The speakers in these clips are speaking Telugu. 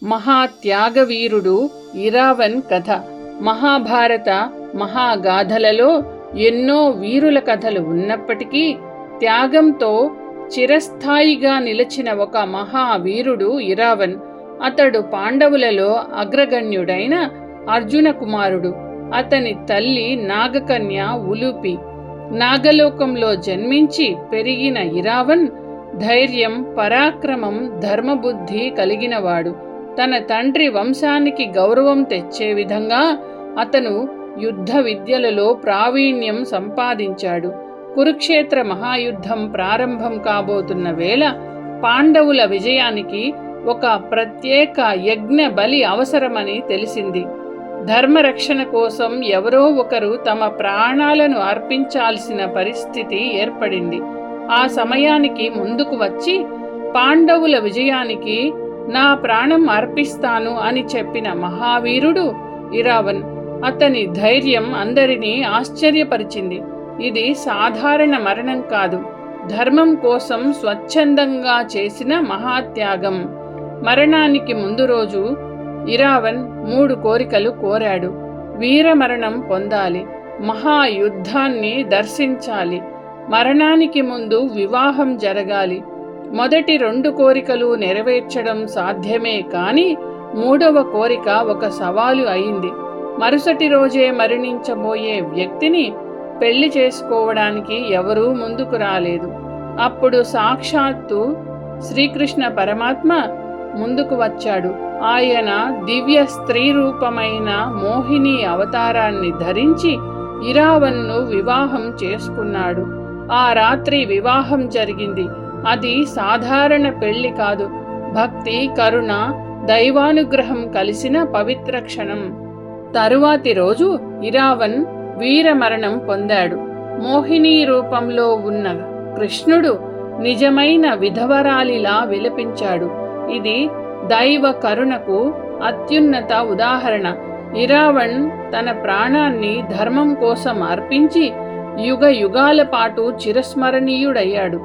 మహాత్యాగవీరుడు ఇరావన్ కథ. మహాభారత మహాగాథలలో ఎన్నో వీరుల కథలు ఉన్నప్పటికీ త్యాగంతో చిరస్థాయిగా నిలిచిన ఒక మహావీరుడు ఇరావన్. అతడు పాండవులలో అగ్రగణ్యుడైన అర్జున కుమారుడు. అతని తల్లి నాగకన్య ఉలూపి. నాగలోకంలో జన్మించి పెరిగిన ఇరావన్ ధైర్యం, పరాక్రమం, ధర్మబుద్ధి కలిగినవాడు. తన తండ్రి వంశానికి గౌరవం తెచ్చే విధంగా అతను యుద్ధ విద్యలలో ప్రావీణ్యం సంపాదించాడు. కురుక్షేత్ర మహాయుద్ధం ప్రారంభం కాబోతున్న వేళ పాండవుల విజయానికి ఒక ప్రత్యేక యజ్ఞ బలి అవసరమని తెలిసింది. ధర్మరక్షణ కోసం ఎవరో ఒకరు తమ ప్రాణాలను అర్పించాల్సిన పరిస్థితి ఏర్పడింది. ఆ సమయానికి ముందుకు వచ్చి పాండవుల విజయానికి నా ప్రాణం అర్పిస్తాను అని చెప్పిన మహావీరుడు ఇరావన్. అతని ధైర్యం అందరినీ ఆశ్చర్యపరిచింది. ఇది సాధారణ మరణం కాదు, ధర్మం కోసం స్వచ్ఛందంగా చేసిన మహాత్యాగం. మరణానికి ముందు రోజు ఇరావన్ 3 కోరికలు కోరాడు. వీరమరణం పొందాలి, మహాయుద్ధాన్ని దర్శించాలి, మరణానికి ముందు వివాహం జరగాలి. మొదటి 2 కోరికలు నెరవేర్చడం సాధ్యమే, కానీ 3వ కోరిక ఒక సవాలు అయింది. మరుసటి రోజే మరణించబోయే వ్యక్తిని పెళ్లి చేసుకోవడానికి ఎవరూ ముందుకు రాలేదు. అప్పుడు సాక్షాత్తు శ్రీకృష్ణ పరమాత్మ ముందుకు వచ్చాడు. ఆయన దివ్య స్త్రీ రూపమైన మోహిని అవతారాన్ని ధరించి ఇరావన్ను వివాహం చేసుకున్నాడు. ఆ రాత్రి వివాహం జరిగింది. అది సాధారణ పెళ్లి కాదు, భక్తి, కరుణ, దైవానుగ్రహం కలిసిన పవిత్ర క్షణం. తరువాతి రోజు ఇరావన్ వీరమరణం పొందాడు. మోహిని రూపంలో ఉన్న కృష్ణుడు నిజమైన విధవరాలిలా విలపించాడు. ఇది దైవ కరుణకు అత్యున్నత ఉదాహరణ. ఇరావన్ తన ప్రాణాన్ని ధర్మం కోసం అర్పించి యుగ యుగాల పాటు చిరస్మరణీయుడయ్యాడు.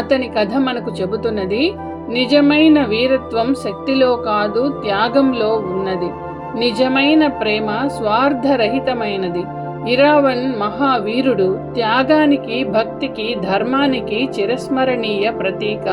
అతని కథ మనకు చెబుతున్నది, నిజమైన వీరత్వం శక్తిలో కాదు, త్యాగంలో ఉన్నది. నిజమైన ప్రేమ స్వార్థరహితమైనది. ఇరావన్ మహావీరుడు త్యాగానికి, భక్తికి, ధర్మానికి చిరస్మరణీయ ప్రతీక.